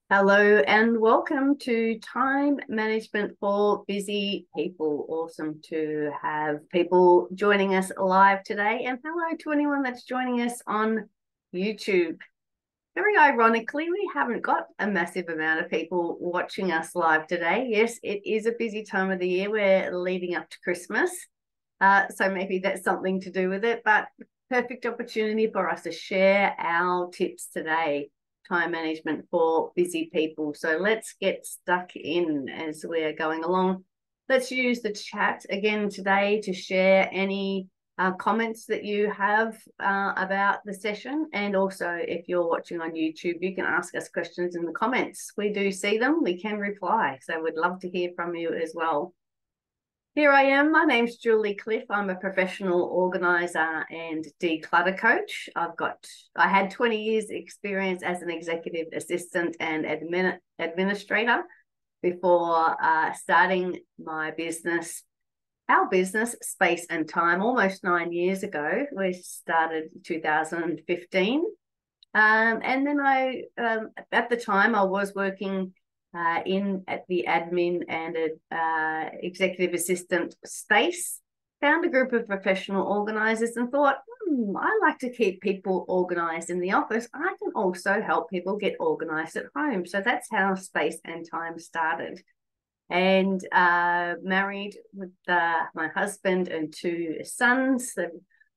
Hello and welcome to Time Management for Busy People. Awesome to have people joining us live today. And hello to anyone that's joining us on YouTube. Very ironically, we haven't got a massive amount of people watching us live today. Yes, it is a busy time of the year. We're leading up to Christmas. So maybe that's something to do with it, but perfect opportunity for us to share our tips today. Time management for busy people. So let's get stuck in as we're going along. Let's use the chat again today to share any comments that you have about the session. And also, if you're watching on YouTube, you can ask us questions in the comments. We do see them, we can reply. So we'd love to hear from you as well. Here I am. My name's Julie Cliff. I'm a professional organizer and declutter coach. I had 20 years experience as an executive assistant and administrator before starting my business, our business, Space and Time, almost 9 years ago. We started in 2015. And then at the time, I was working at the admin and executive assistant space, found a group of professional organisers and thought, I like to keep people organised in the office. I can also help people get organised at home. So that's how Space and Time started. And married with my husband and two sons.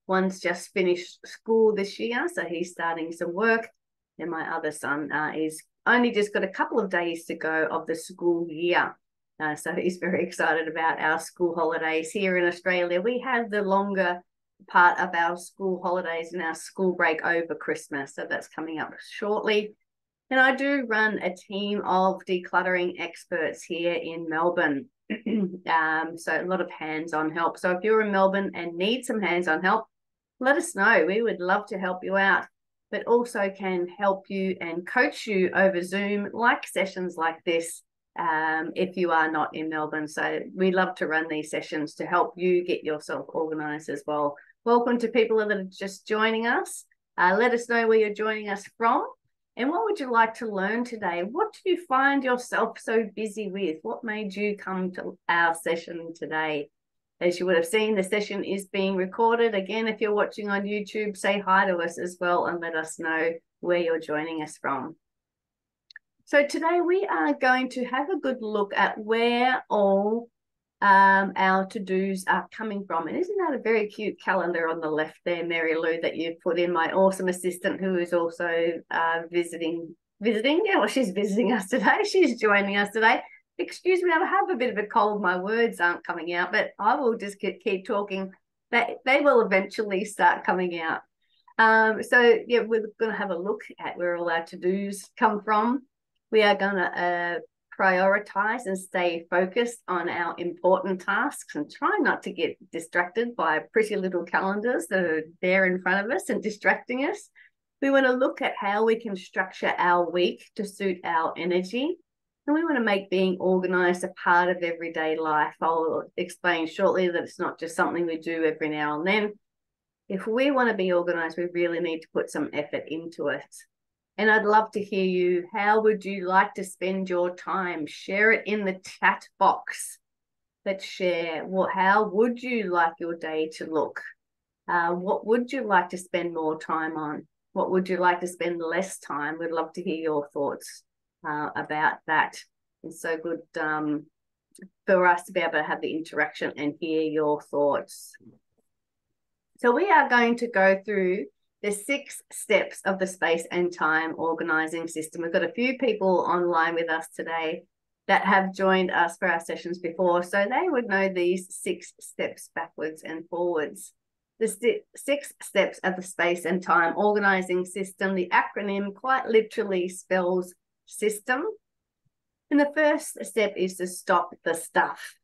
One's just finished school this year, so he's starting some work. And my other son is only just got a couple of days to go of the school year. So he's very excited about our school holidays here in Australia. We have the longer part of our school holidays and our school break over Christmas. So that's coming up shortly. And I do run a team of decluttering experts here in Melbourne. So a lot of hands-on help. So if you're in Melbourne and need some hands-on help, let us know. We would love to help you out, but also can help you and coach you over Zoom, like sessions like this, if you are not in Melbourne. So we love to run these sessions to help you get yourself organised as well. Welcome to people that are just joining us. Let us know where you're joining us from. And what would you like to learn today? What do you find yourself so busy with? What made you come to our session today? As you would have seen, the session is being recorded. Again, if you're watching on YouTube, say hi to us as well and let us know where you're joining us from. So today we are going to have a good look at where all our to-dos are coming from. And isn't that a very cute calendar on the left there, Mary Lou, that you've put in, my awesome assistant who is also visiting. Yeah, well, she's visiting us today. She's joining us today. Excuse me, I have a bit of a cold. My words aren't coming out, but I will just keep talking. They will eventually start coming out. So, yeah, we're going to have a look at where all our to-dos come from. We are going to prioritize and stay focused on our important tasks and try not to get distracted by pretty little calendars that are there in front of us and distracting us. We want to look at how we can structure our week to suit our energy. And we want to make being organized a part of everyday life. I'll explain shortly that it's not just something we do every now and then. If we want to be organized, we really need to put some effort into it. And I'd love to hear you. How would you like to spend your time? Share it in the chat box. Let's share. How would you like your day to look? What would you like to spend more time on? What would you like to spend less time? We'd love to hear your thoughts about that. It's so good for us to be able to have the interaction and hear your thoughts. So we are going to go through the 6 steps of the Space and Time organizing system. We've got a few people online with us today that have joined us for our sessions before, so they would know these 6 steps backwards and forwards. The 6 steps of the Space and Time organizing system, the acronym quite literally spells system. And the first step is to stop the stuff.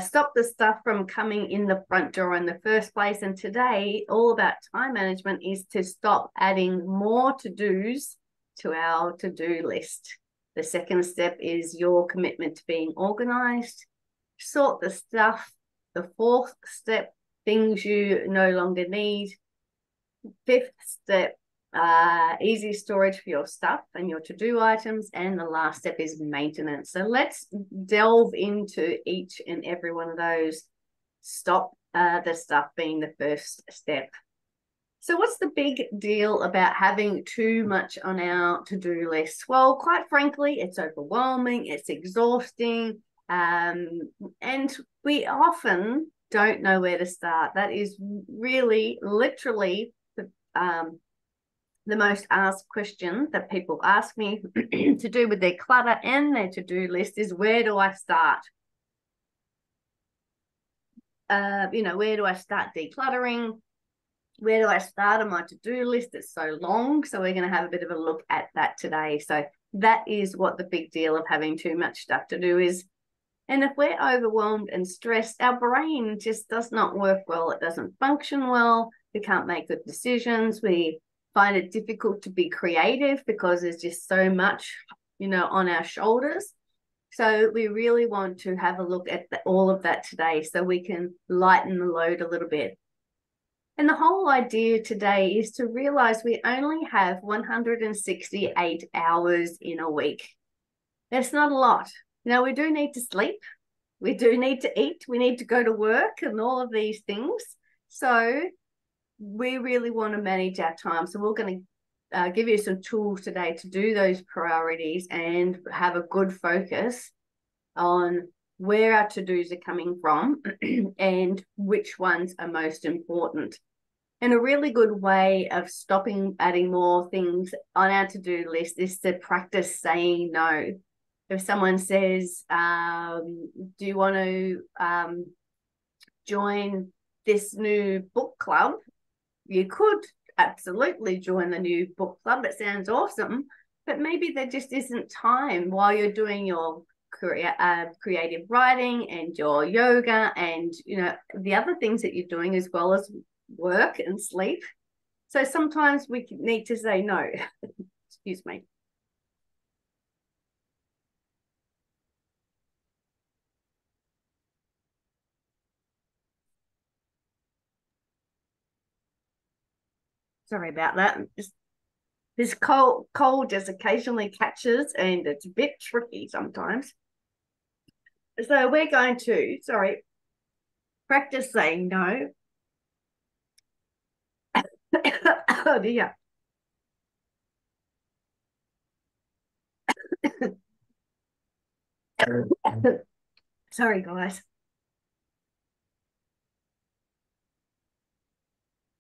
Stop the stuff from coming in the front door in the first place. And today, all about time management is to stop adding more to-dos to our to-do list. The second step is your commitment to being organized. Sort the stuff. The fourth step, things you no longer need. Fifth step, easy storage for your stuff and your to-do items, and the last step is maintenance. So let's delve into each and every one of those. Stop the stuff being the first step. So what's the big deal about having too much on our to-do list? Well, quite frankly, it's overwhelming, it's exhausting, and we often don't know where to start. That is really, literally, the most asked question that people ask me to do with their clutter and their to-do list is, where do I start? Where do I start decluttering? Where do I start on my to-do list? It's so long. So we're going to have a bit of a look at that today. So that is what the big deal of having too much stuff to do is. And if we're overwhelmed and stressed, our brain just does not work well. It doesn't function well. We can't make good decisions. We find it difficult to be creative because there's just so much, on our shoulders. So we really want to have a look at all of that today so we can lighten the load a little bit. And the whole idea today is to realize we only have 168 hours in a week. That's not a lot. We do need to sleep. We do need to eat. We need to go to work and all of these things. So we really want to manage our time. So we're going to give you some tools today to do those priorities and have a good focus on where our to-dos are coming from and which ones are most important. And a really good way of stopping adding more things on our to-do list is to practice saying no. If someone says, do you want to join this new book club? You could absolutely join the new book club. It sounds awesome, but maybe there just isn't time while you're doing your creative writing and your yoga and the other things that you're doing, as well as work and sleep. So sometimes we need to say no. Excuse me. Sorry about that. This cold just occasionally catches, and it's a bit tricky sometimes. So we're going to, practice saying no. Oh dear. Sorry, guys.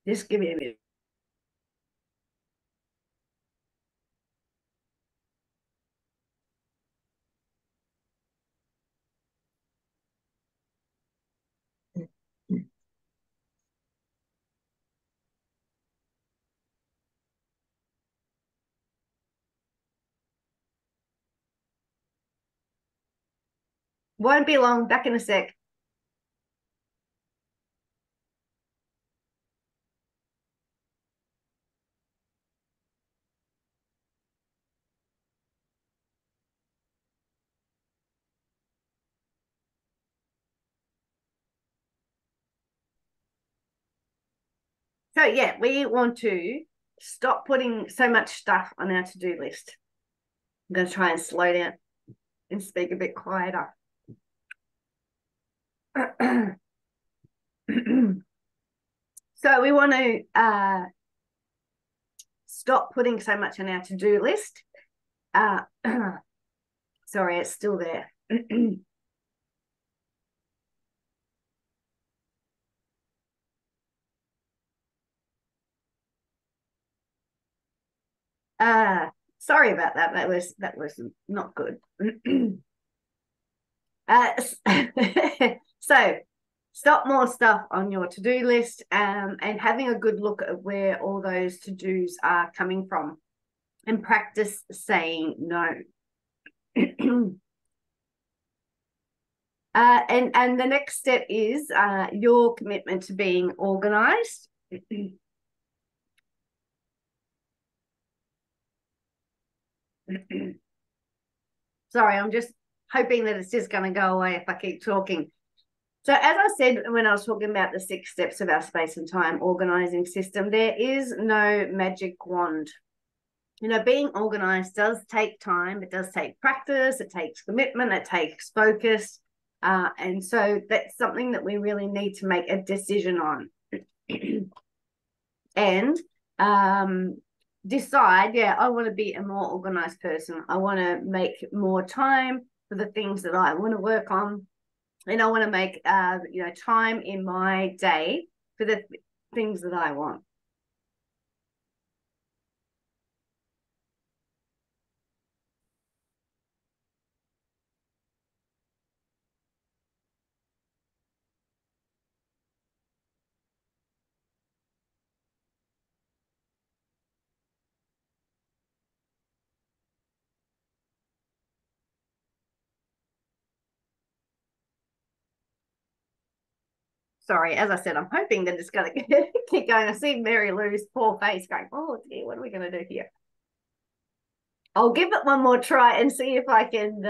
Just give me a minute. Won't be long. Back in a sec. So yeah, we want to stop putting so much stuff on our to-do list. I'm going to try and slow down and speak a bit quieter. So we want to stop putting so much on our to-do list. Sorry, it's still there. Sorry about that. That was not good. So stop more stuff on your to-do list, and having a good look at where all those to-dos are coming from, and practice saying no. And the next step is your commitment to being organized. Sorry, I'm just hoping that it's just going to go away if I keep talking. So as I said when I was talking about the 6 steps of our space and time organizing system, there is no magic wand. Being organized does take time. It does take practice. It takes commitment. It takes focus. And so that's something that we really need to make a decision on. And decide, I want to be a more organized person. I want to make more time for the things that I want to work on. And I want to make, time in my day for the things that I want. Sorry, as I said, I'm hoping that it's going to keep going. I see Mary Lou's poor face going, oh dear, what are we going to do here? I'll give it one more try and see if I can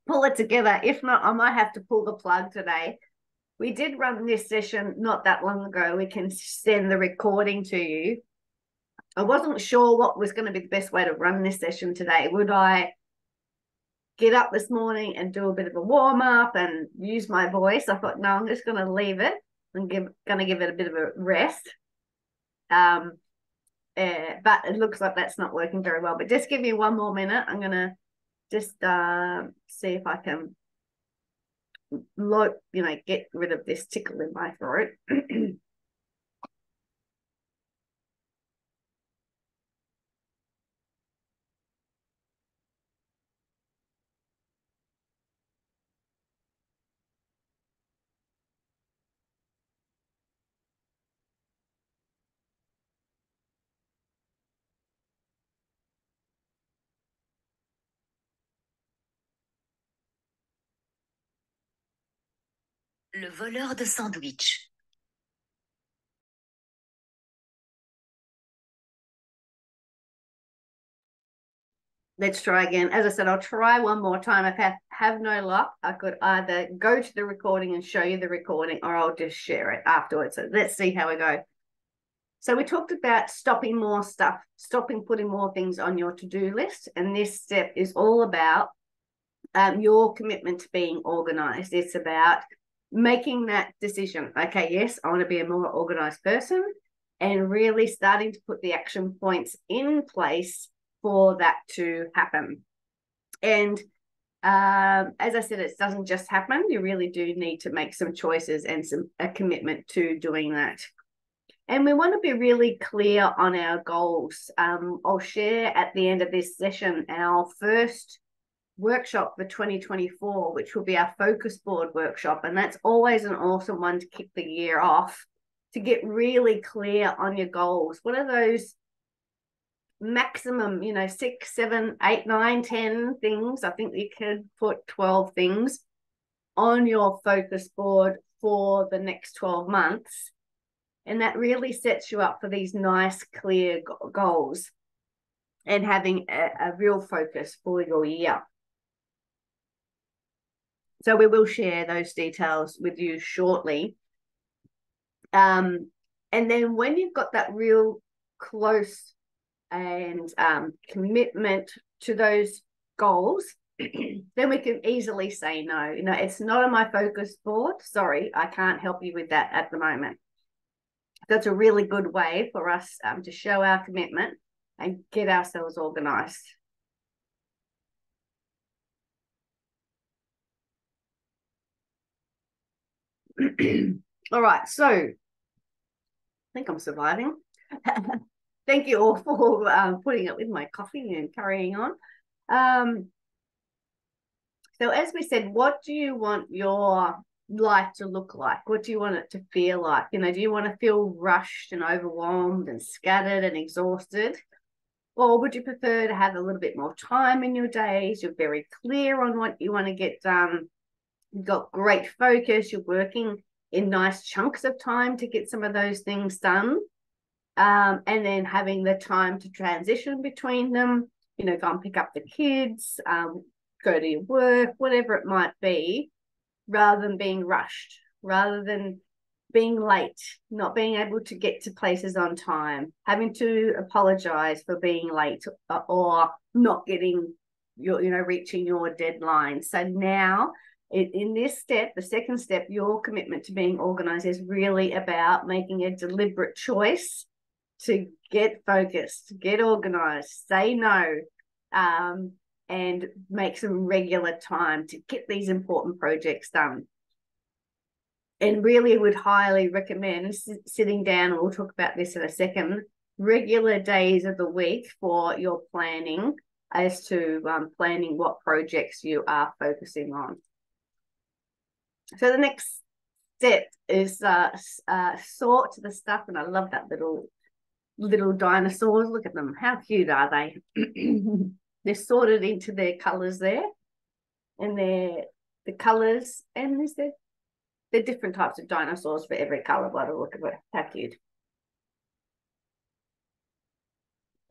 pull it together. If not, I might have to pull the plug today. We did run this session not that long ago. We can send the recording to you. I wasn't sure what was going to be the best way to run this session today. Would I get up this morning and do a bit of a warm up and use my voice? I thought, no, I'm just going to leave it and going to give it a bit of a rest. But it looks like that's not working very well. But just give me one more minute. I'm going to just see if I can get rid of this tickle in my throat. Le voleur de sandwich. Let's try again. As I said, I'll try one more time. If I have no luck, I could either go to the recording and show you the recording, or I'll just share it afterwards. So let's see how we go. So we talked about stopping more stuff, stopping putting more things on your to-do list. And this step is all about your commitment to being organized. It's about making that decision. Okay, yes, I want to be a more organized person, and really starting to put the action points in place for that to happen. And as I said, it doesn't just happen. You really do need to make some choices and a commitment to doing that. And we want to be really clear on our goals. I'll share at the end of this session our first workshop for 2024, which will be our focus board workshop. And that's always an awesome one to kick the year off, to get really clear on your goals. What are those maximum, 6, 7, 8, 9, 10 things? I think you could put 12 things on your focus board for the next 12 months. And that really sets you up for these nice, clear goals and having a real focus for your year. So we will share those details with you shortly. And then when you've got that real close and commitment to those goals, then we can easily say no. It's not on my focus board. Sorry, I can't help you with that at the moment. That's a really good way for us to show our commitment and get ourselves organized. All right, so I think I'm surviving. Thank you all for putting up with my coffee and carrying on. So as we said, what do you want your life to look like? What do you want it to feel like? Do you want to feel rushed and overwhelmed and scattered and exhausted? Or would you prefer to have a little bit more time in your days? You're very clear on what you want to get done. You've got great focus. You're working in nice chunks of time to get some of those things done. And then having the time to transition between them, go and pick up the kids, go to your work, whatever it might be. rather than being rushed, rather than being late, not being able to get to places on time, having to apologize for being late or not getting your, reaching your deadline. So now in this step, the second step, your commitment to being organized is really about making a deliberate choice to get focused, get organized, say no, and make some regular time to get these important projects done. And really would highly recommend sitting down, and we'll talk about this in a second, regular days of the week for your planning as to planning what projects you are focusing on. So the next step is sort the stuff, and I love that little dinosaurs. Look at them. How cute are they? They're sorted into their colors there, and the colors, and they're different types of dinosaurs for every color. By the look of it, how cute.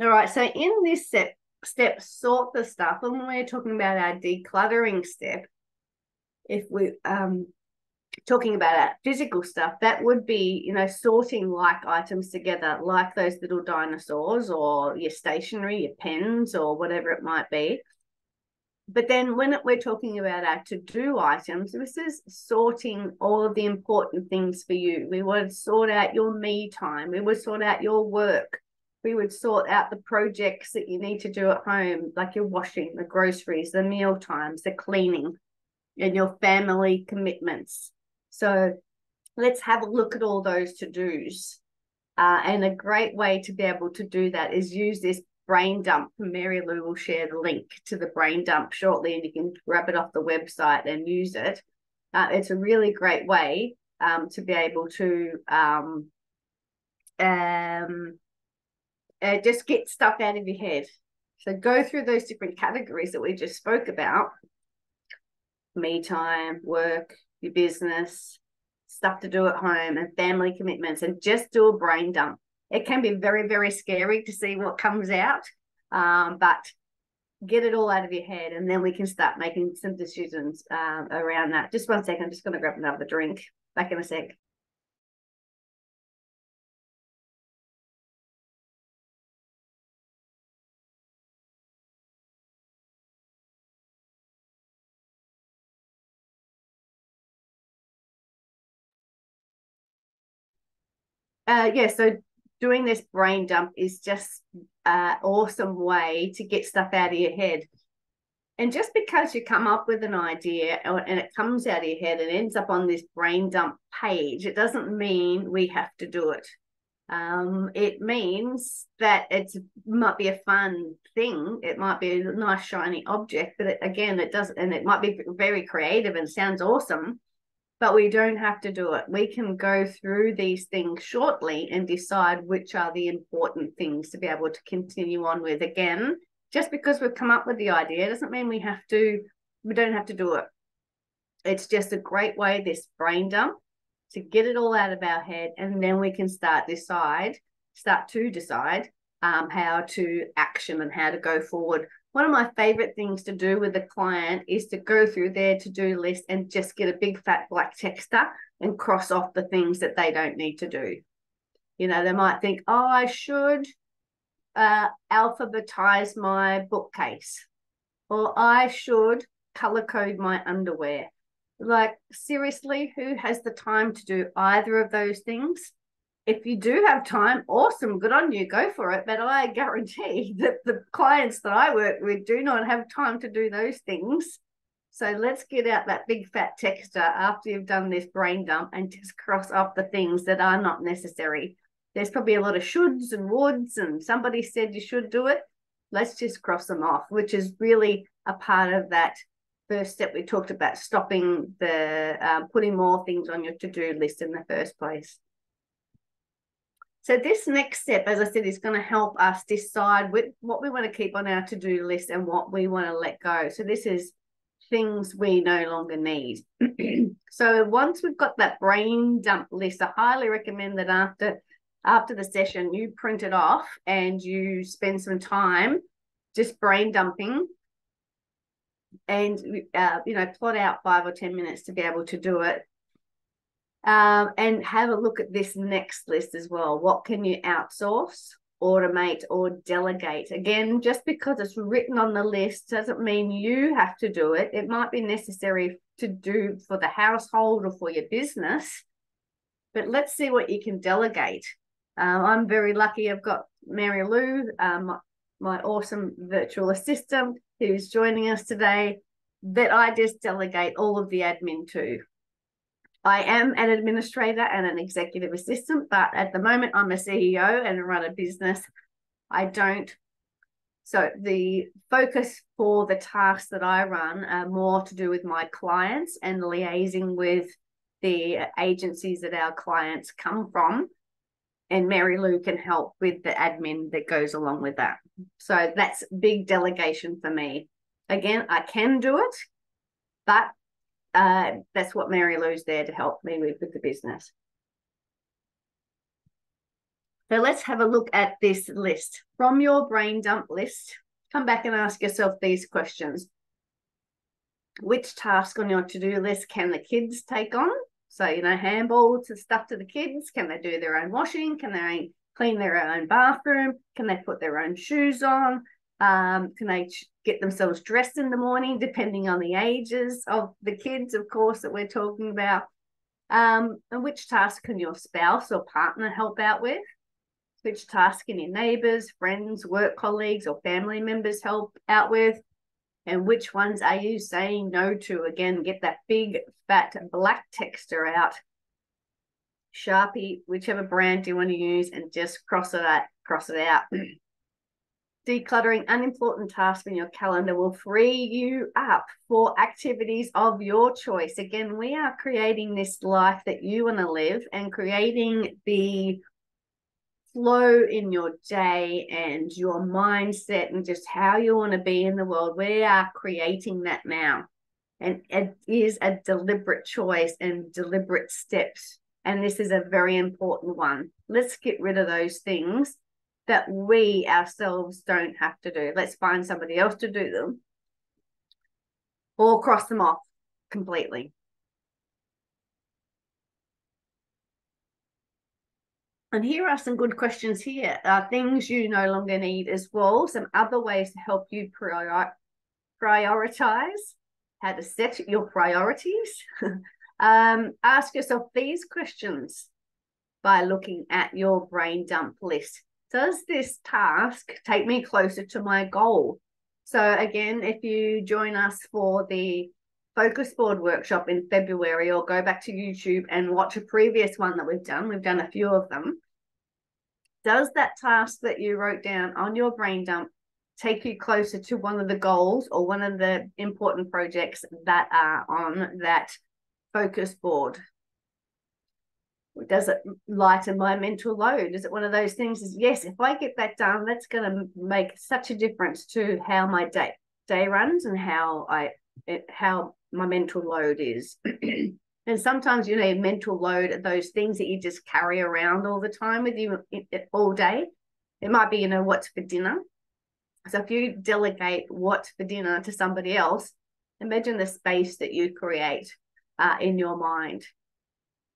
All right, so in this step, sort the stuff, and when we're talking about our decluttering step, if we talking about our physical stuff, that would be, sorting like items together, like those little dinosaurs or your stationery, your pens, or whatever it might be. But then when we're talking about our to-do items, this is sorting all of the important things for you. We would sort out your me time. We would sort out your work. We would sort out the projects that you need to do at home, like your washing, the groceries, the meal times, the cleaning, and your family commitments. So let's have a look at all those to-dos. And a great way to be able to do that is use this brain dump. Mary Lou will share the link to the brain dump shortly, and you can grab it off the website and use it. It's a really great way to be able to just get stuff out of your head. So go through those different categories that we just spoke about: me time, work, your business, stuff to do at home, and family commitments, and just do a brain dump. It can be very, very scary to see what comes out, but get it all out of your head, and then we can start making some decisions around that. Just 1 second, I'm just going to grab another drink. Back in a sec. So doing this brain dump is just an awesome way to get stuff out of your head. And just because you come up with an idea and it comes out of your head and ends up on this brain dump page, it doesn't mean we have to do it. It means that it might be a fun thing. It might be a nice shiny object, but it doesn't, and it might be very creative and sounds awesome, but we don't have to do it. We can go through these things shortly and decide which are the important things to be able to continue on with. Again, just because we've come up with the idea doesn't mean we don't have to do it. It's just a great way, this brain dump, to get it all out of our head, and then we can start to decide how to action and how to go forward. One of my favorite things to do with a client is to go through their to-do list and just get a big fat black texter and cross off the things that they don't need to do. They might think, oh, I should alphabetize my bookcase, or I should color code my underwear. Like, seriously, who has the time to do either of those things? If you do have time, awesome, good on you, go for it. But I guarantee that the clients that I work with do not have time to do those things. So let's get out that big fat texter after you've done this brain dump and just cross off the things that are not necessary. There's probably a lot of shoulds and woulds, and somebody said you should do it. Let's just cross them off, which is really a part of that first step we talked about, stopping the putting more things on your to-do list in the first place. So this next step, as I said, is going to help us decide what we want to keep on our to-do list and what we want to let go. So this is things we no longer need. So once we've got that brain dump list, I highly recommend that after the session, you print it off and you spend some time just brain dumping and plot out 5 or 10 minutes to be able to do it. And have a look at this next list as well. What can you outsource, automate, or delegate? Again, just because it's written on the list doesn't mean you have to do it. It might be necessary to do for the household or for your business, but let's see what you can delegate. I'm very lucky. I've got Mary Lou, my awesome virtual assistant, who's joining us today, that I just delegate all of the admin to. I am an administrator and an executive assistant, but at the moment I'm a CEO and run a business. I don't. So the focus for the tasks that I run are more to do with my clients and liaising with the agencies that our clients come from. And Mary Lou can help with the admin that goes along with that. So that's big delegation for me. Again, I can do it, but that's what Mary Lou's there to help me with the business. So let's have a look at this list. From your brain dump list, come back and ask yourself these questions. Which task on your to-do list can the kids take on? So, handball to stuff to the kids. Can they do their own washing? Can they clean their own bathroom? Can they put their own shoes on? Can they get themselves dressed in the morning, depending on the ages of the kids, of course, that we're talking about? And which task can your spouse or partner help out with? Which task can your neighbours, friends, work colleagues, or family members help out with? And which ones are you saying no to? Again, get that big, fat, black texter out. Sharpie, whichever brand you want to use, and just cross it out. Decluttering unimportant tasks in your calendar will free you up for activities of your choice. Again, we are creating this life that you want to live and creating the flow in your day and your mindset and just how you want to be in the world. We are creating that now. And it is a deliberate choice and deliberate steps. And this is a very important one. Let's get rid of those things that we ourselves don't have to do. Let's find somebody else to do them or cross them off completely. And here are some good questions here. Things you no longer need as well. Some other ways to help you prioritize, how to set your priorities. Ask yourself these questions by looking at your brain dump list. Does this task take me closer to my goal? So again, if you join us for the focus board workshop in February, or go back to YouTube and watch a previous one that we've done a few of them. Does that task that you wrote down on your brain dump take you closer to one of the goals or one of the important projects that are on that focus board? Does it lighten my mental load? Is it one of those things? Is yes, if I get that done, that's going to make such a difference to how my day runs and how my mental load is. And sometimes, mental load are those things that you just carry around all the time with you all day. It might be, what's for dinner. So if you delegate what's for dinner to somebody else, imagine the space that you create in your mind.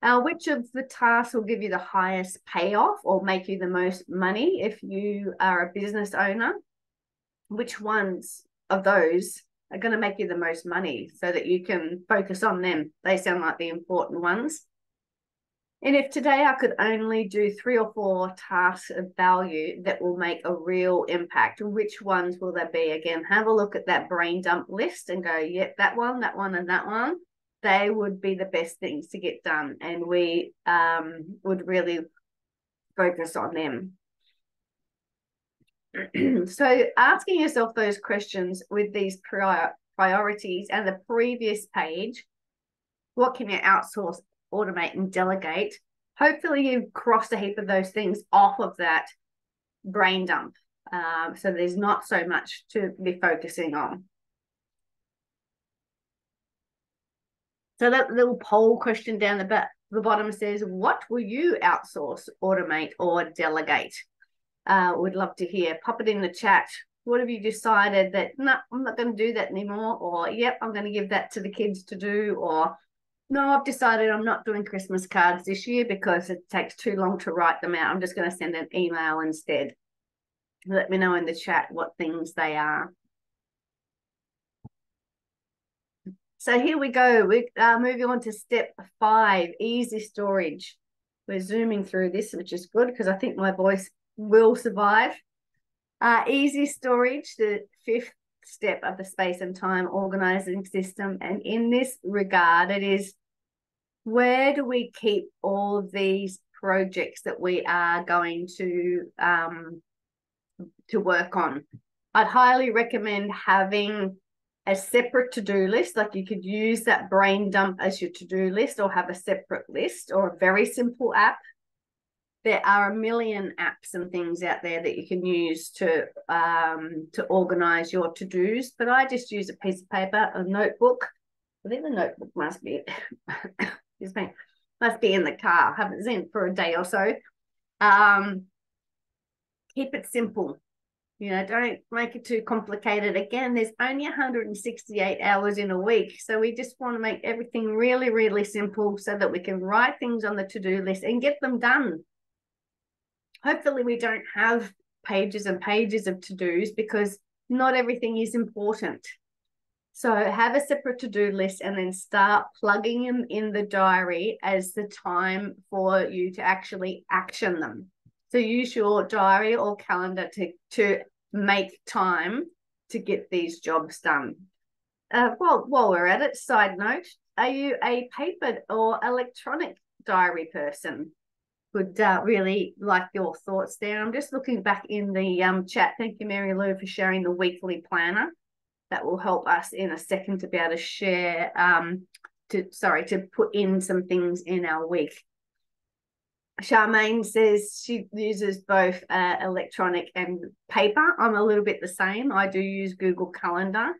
Which of the tasks will give you the highest payoff or make you the most money if you are a business owner? Which ones of those are going to make you the most money so that you can focus on them? They sound like the important ones. And if today I could only do 3 or 4 tasks of value that will make a real impact, which ones will they be? Again, have a look at that brain dump list and go, yep, that one, and that one. They would be the best things to get done, and we would really focus on them. So asking yourself those questions with these priorities and the previous page, what can you outsource, automate, and delegate? Hopefully you've crossed a heap of those things off of that brain dump. So there's not so much to be focusing on. So that little poll question down the bottom says, what will you outsource, automate, or delegate? Would love to hear. Pop it in the chat What have you decided that, no, I'm not going to do that anymore? Or, yep, I'm going to give that to the kids to do. Or, no, I've decided I'm not doing Christmas cards this year because it takes too long to write them out. I'm just going to send an email instead. Let me know in the chat what things they are. So here we go. We're moving on to step 5, easy storage. We're zooming through this, which is good because I think my voice will survive. Easy storage, the 5th step of the space and time organizing system. And in this regard, it is, where do we keep all of these projects that we are going to work on? I'd highly recommend having a separate to-do list. Like, you could use that brain dump as your to-do list, or have a separate list, or a very simple app. There are a million apps and things out there that you can use to organize your to-dos, but I just use a piece of paper, a notebook. I think the notebook must be excuse me, must be in the car. I haven't seen it for a day or so. Keep it simple. Don't make it too complicated. Again, there's only 168 hours in a week. So we just want to make everything really, really simple so that we can write things on the to-do list and get them done. Hopefully we don't have pages and pages of to-dos, because not everything is important. So have a separate to-do list and then start plugging them in the diary as the time for you to actually action them. So use your diary or calendar to make time to get these jobs done. While we're at it, side note, are you a paper or electronic diary person? Would really like your thoughts there. I'm just looking back in the chat. Thank you, Mary Lou, for sharing the weekly planner. That will help us in a second to be able to share, to put in some things in our week. Charmaine says she uses both electronic and paper. I'm a little bit the same. I do use Google Calendar,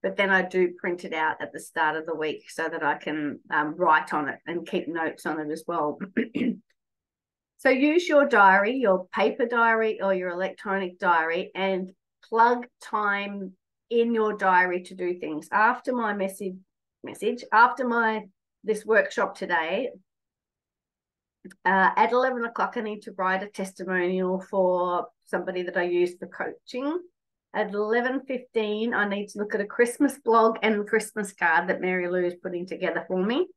but then I do print it out at the start of the week so that I can write on it and keep notes on it as well. So use your diary, your paper diary or your electronic diary, and plug time in your diary to do things. After my after this workshop today, at 11 o'clock, I need to write a testimonial for somebody that I use for coaching. At 11:15, I need to look at a Christmas blog and Christmas card that Mary Lou is putting together for me.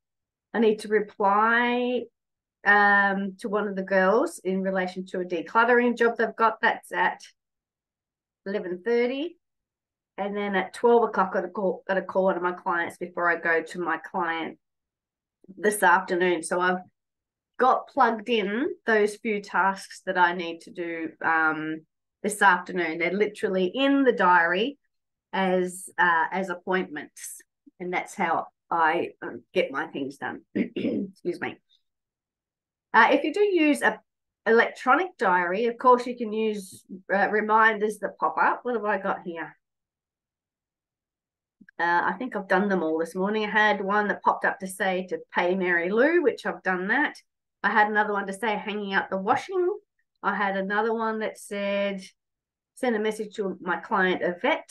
I need to reply to one of the girls in relation to a decluttering job they've got. That's at 11:30. And then at 12 o'clock, got to call one of my clients before I go to my client this afternoon. So I've got plugged in those few tasks that I need to do this afternoon. They're literally in the diary as appointments, and that's how I get my things done. Excuse me. If you do use a electronic diary, of course, you can use reminders that pop up. What have I got here? I think I've done them all this morning. I had one that popped up to say to pay Mary Lou, which I've done that. I had another one to say hanging out the washing. I had another one that said send a message to my client Yvette.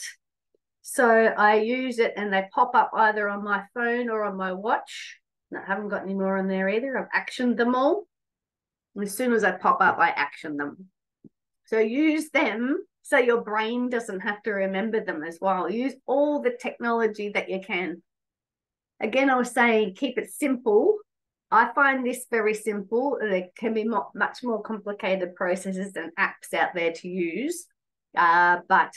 So I use it and they pop up either on my phone or on my watch. I haven't got any more on there either. I've actioned them all. And as soon as I pop up, I action them. So use them so your brain doesn't have to remember them as well. Use all the technology that you can. Again, I was saying keep it simple. I find this very simple. There can be much more complicated processes and apps out there to use, but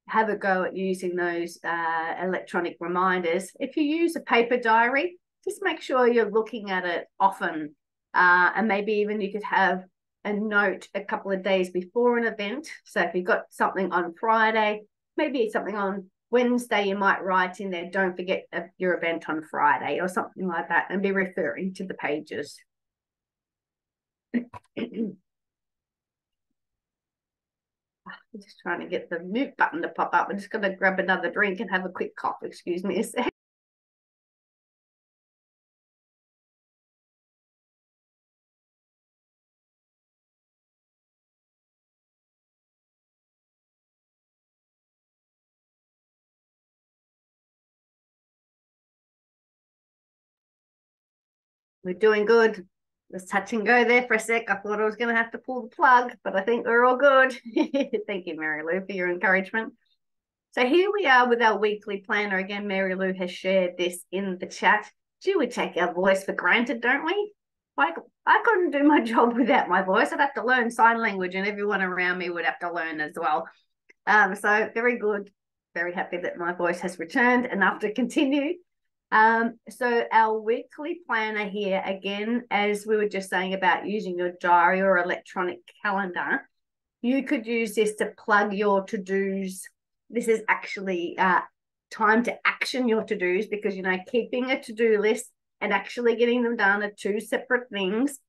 have a go at using those electronic reminders. If you use a paper diary, just make sure you're looking at it often, and maybe even you could have a note a couple of days before an event. So if you've got something on Friday, maybe something on Wednesday, you might write in there, don't forget your event on Friday or something like that, and be referring to the pages. I'm just trying to get the mute button to pop up. I'm just going to grab another drink and have a quick cough. Excuse me a sec. We're doing good. Let's touch and go there for a sec. I thought I was going to have to pull the plug, but I think we're all good. Thank you, Mary Lou, for your encouragement. So here we are with our weekly planner. Again, Mary Lou has shared this in the chat. Gee, we take our voice for granted, don't we? Like, I couldn't do my job without my voice. I'd have to learn sign language, and everyone around me would have to learn as well. So very good. Very happy that my voice has returned enough to continue. So our weekly planner here, again, as we were just saying about using your diary or electronic calendar, you could use this to plug your to-dos. This is actually time to action your to-dos, because, you know, keeping a to-do list and actually getting them done are two separate things.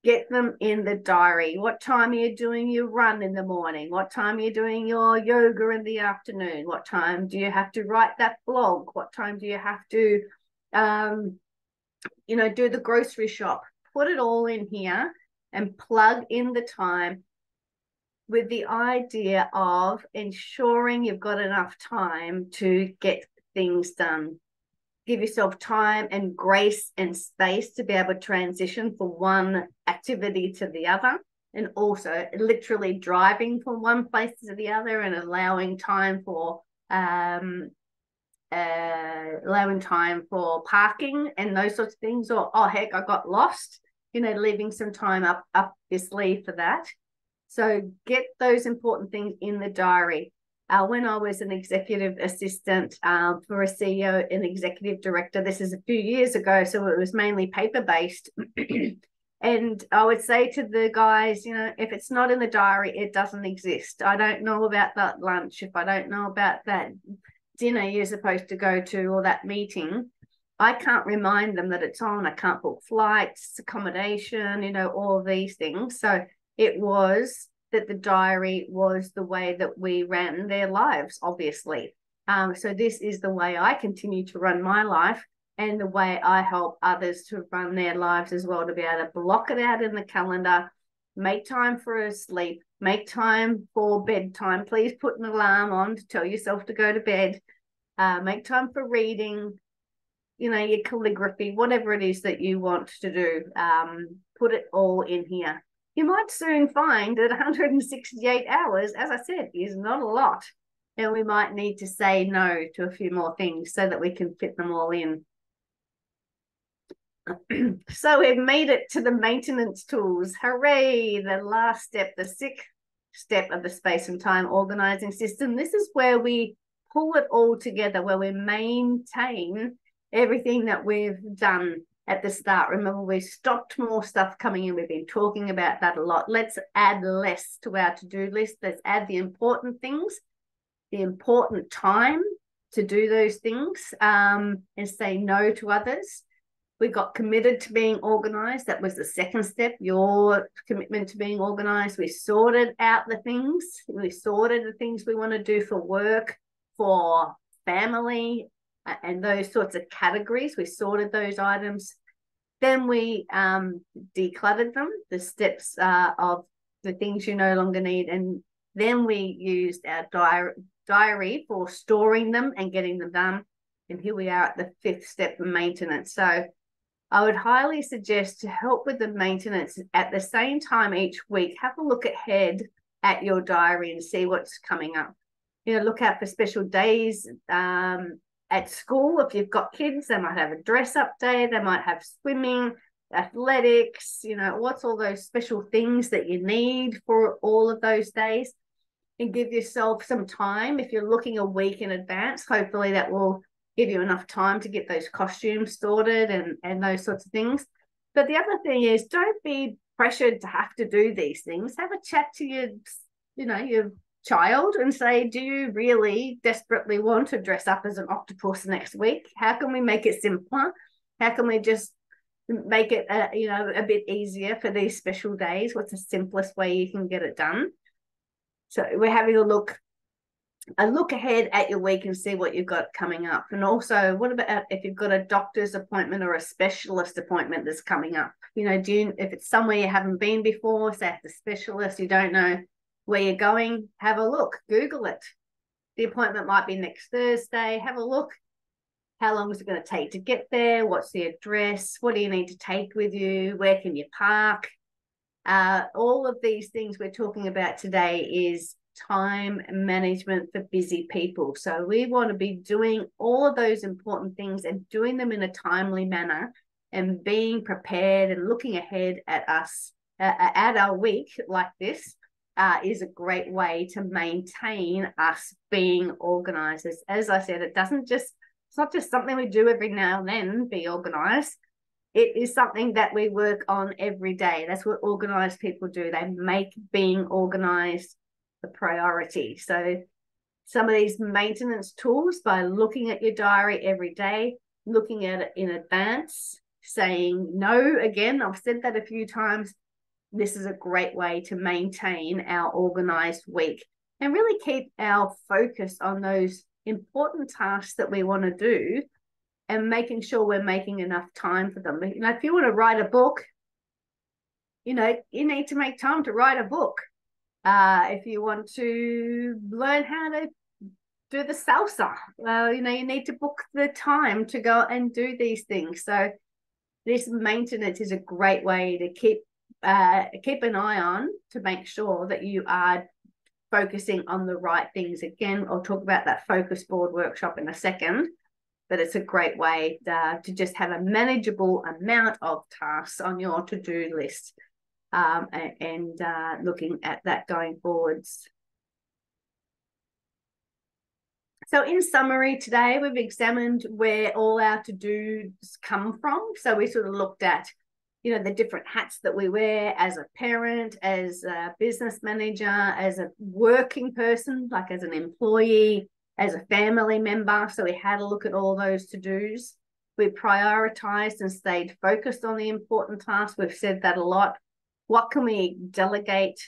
Get them in the diary. What time are you doing your run in the morning? What time are you doing your yoga in the afternoon? What time do you have to write that blog? What time do you have to, do the grocery shop? Put it all in here and plug in the time, with the idea of ensuring you've got enough time to get things done. Give yourself time and grace and space to be able to transition from one activity to the other, and also literally driving from one place to the other, and allowing time for parking and those sorts of things. Or, oh heck, I got lost, leaving some time up your sleeve for that. So get those important things in the diary. When I was an executive assistant for a CEO and executive director, this is a few years ago, so it was mainly paper-based. And I would say to the guys, if it's not in the diary, it doesn't exist. I don't know about that lunch. If I don't know about that dinner you're supposed to go to, or that meeting, I can't remind them that it's on. I can't book flights, accommodation, all of these things. So it was that the diary was the way that we ran their lives, obviously. So this is the way I continue to run my life, and the way I help others to run their lives as well, to be able to block it out in the calendar, make time for sleep, make time for bedtime. Please put an alarm on to tell yourself to go to bed. Make time for reading, your calligraphy, whatever it is that you want to do. Put it all in here. You might soon find that 168 hours, as I said, is not a lot. And we might need to say no to a few more things so that we can fit them all in. So we've made it to the maintenance tools. Hooray! The last step, the sixth step of the space and time organizing system. This is where we pull it all together, where we maintain everything that we've done at the start. Remember, we stopped more stuff coming in. We've been talking about that a lot. Let's add less to our to-do list. Let's add the important things, the important time to do those things, and say no to others. We got committed to being organized. That was the second step, your commitment to being organized. We sorted out the things. We sorted the things we want to do for work, for family, and those sorts of categories. We sorted those items. Then we decluttered them, the steps of the things you no longer need. And then we used our diary for storing them and getting them done. And here we are at the fifth step of maintenance. So I would highly suggest, to help with the maintenance, at the same time each week, have a look ahead at your diary and see what's coming up. Look out for special days at school. If you've got kids, they might have a dress-up day. They might have swimming, athletics. What's all those special things that you need for all of those days? And give yourself some time. If you're looking a week in advance, hopefully that will give you enough time to get those costumes sorted and those sorts of things. But the other thing is, don't be pressured to have to do these things. Have a chat to your child and say, do you really desperately want to dress up as an octopus next week? How can we make it simpler? How can we just make it a bit easier for these special days? What's the simplest way you can get it done? So we're having a look ahead at your week and see what you've got coming up. And also, what about if you've got a doctor's appointment or a specialist appointment that's coming up? If it's somewhere you haven't been before, say at the specialist, you don't know where you're going, have a look, Google it. The appointment might be next Thursday. Have a look. How long is it going to take to get there? What's the address? What do you need to take with you? Where can you park? All of these things we're talking about today is time management for busy people. So we want to be doing all of those important things and doing them in a timely manner and being prepared and looking ahead at us at our week like this is a great way to maintain us being organized. As I said, it's not just something we do every now and then, be organized. It is something that we work on every day. That's what organized people do. They make being organized the priority. So some of these maintenance tools, by looking at your diary every day, looking at it in advance, saying no again, I've said that a few times, this is a great way to maintain our organized week and really keep our focus on those important tasks that we want to do and making sure we're making enough time for them. If you want to write a book, you need to make time to write a book. If you want to learn how to do the salsa, you need to book the time to go and do these things. So this maintenance is a great way to keep an eye on to make sure that you are focusing on the right things. Again, I'll talk about that focus board workshop in a second, but it's a great way to just have a manageable amount of tasks on your to-do list and looking at that going forwards. So in summary, today we've examined where all our to-dos come from. So we sort of looked at, the different hats that we wear as a parent, as a business manager, as a working person, like as an employee, as a family member. So we had a look at all those to-dos. We prioritized and stayed focused on the important tasks. We've said that a lot. What can we delegate,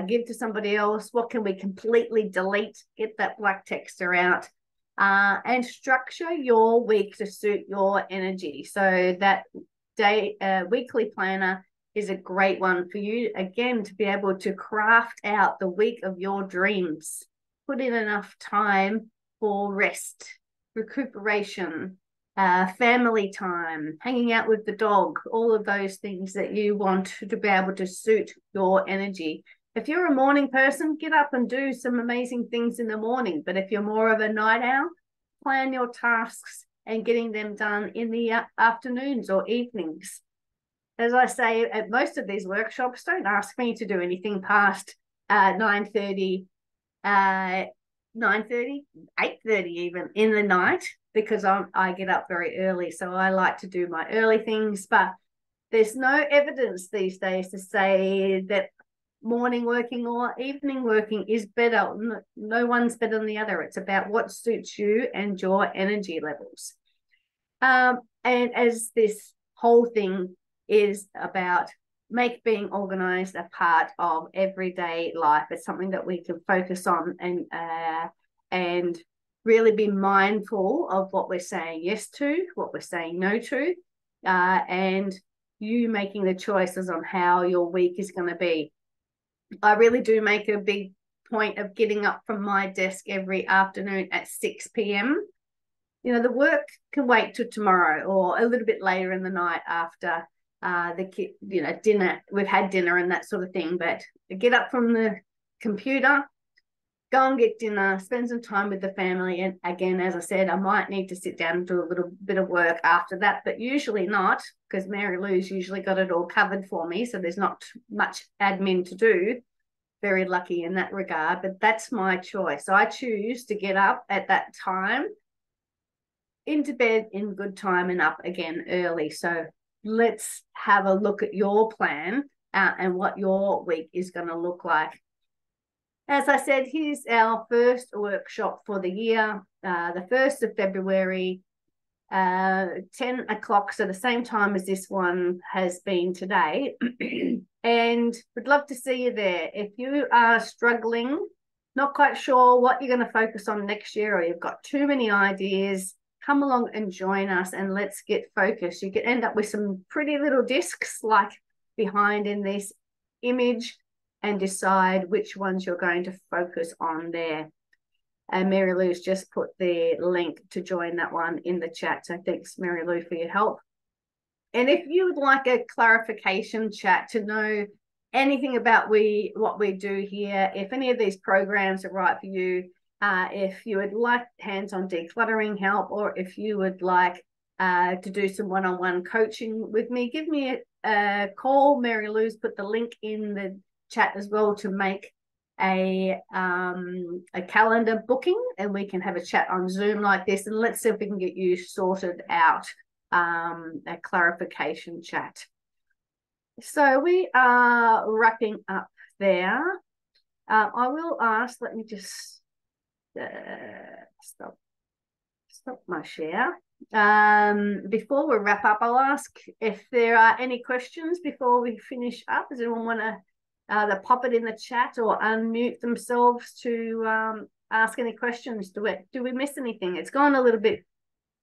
give to somebody else? What can we completely delete? Get that black texture out. And structure your week to suit your energy. So that weekly planner is a great one for you, again, to be able to craft out the week of your dreams. Put in enough time for rest, recuperation, family time, hanging out with the dog, all of those things that you want to be able to suit your energy. If you're a morning person, get up and do some amazing things in the morning. But if you're more of a night owl, plan your tasks and getting them done in the afternoons or evenings. As I say, at most of these workshops, don't ask me to do anything past 9:30, 8:30 even in the night, because I get up very early. So I like to do my early things, but there's no evidence these days to say that morning working or evening working is better. No one's better than the other. It's about what suits you and your energy levels. And as this whole thing is about being organized a part of everyday life, it's something that we can focus on and really be mindful of what we're saying yes to, what we're saying no to, and you making the choices on how your week is going to be. I really do make a big point of getting up from my desk every afternoon at 6 p.m. The work can wait till tomorrow or a little bit later in the night after dinner. We've had dinner and that sort of thing, but get up from the computer, go and get dinner, spend some time with the family. And again, as I said, I might need to sit down and do a little bit of work after that, but usually not, because Mary Lou's usually got it all covered for me. So there's not much admin to do. Very lucky in that regard, but that's my choice. So I choose to get up at that time, into bed in good time, and up again early. So let's have a look at your plan and what your week is going to look like. As I said, here's our first workshop for the year, the 1st of February, 10 o'clock, so the same time as this one has been today. And we'd love to see you there. If you are struggling, not quite sure what you're going to focus on next year, or you've got too many ideas, come along and join us and let's get focused. You can end up with some pretty little discs like behind in this image and decide which ones you're going to focus on there. And Mary Lou's just put the link to join that one in the chat. So thanks, Mary Lou, for your help. And if you would like a clarification chat to know anything about what we do here, if any of these programs are right for you, if you would like hands-on decluttering help, or if you would like to do some one-on-one coaching with me, give me a call. Mary Lou's put the link in the chat as well to make a calendar booking, and we can have a chat on Zoom like this, and let's see if we can get you sorted out a clarification chat. So we are wrapping up there. I will ask, let me just stop my share. Before we wrap up, I'll ask if there are any questions before we finish up. Does anyone want to pop it in the chat or unmute themselves to ask any questions? Do we miss anything? It's gone a little bit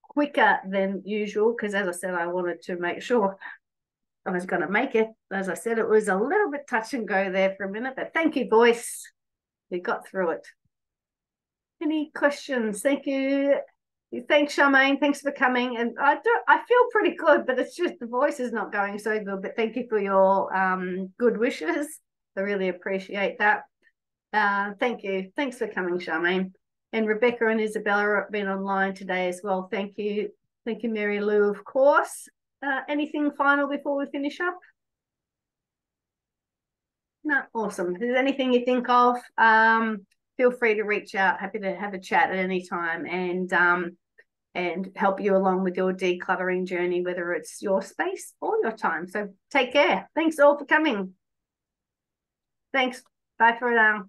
quicker than usual because, as I said, I wanted to make sure I was going to make it. As I said, it was a little bit touch and go there for a minute, but thank you, Boyce. We got through it. Any questions? Thank you. Thanks, Charmaine. Thanks for coming. And I feel pretty good, but it's just the voice is not going so good. But thank you for your good wishes. I really appreciate that. Thank you. Thanks for coming, Charmaine. And Rebecca and Isabella have been online today as well. Thank you. Thank you, Mary Lou, of course. Anything final before we finish up? No, awesome. If there's anything you think of, feel free to reach out. Happy to have a chat at any time and help you along with your decluttering journey, whether it's your space or your time. So take care. Thanks all for coming. Thanks. Bye for now.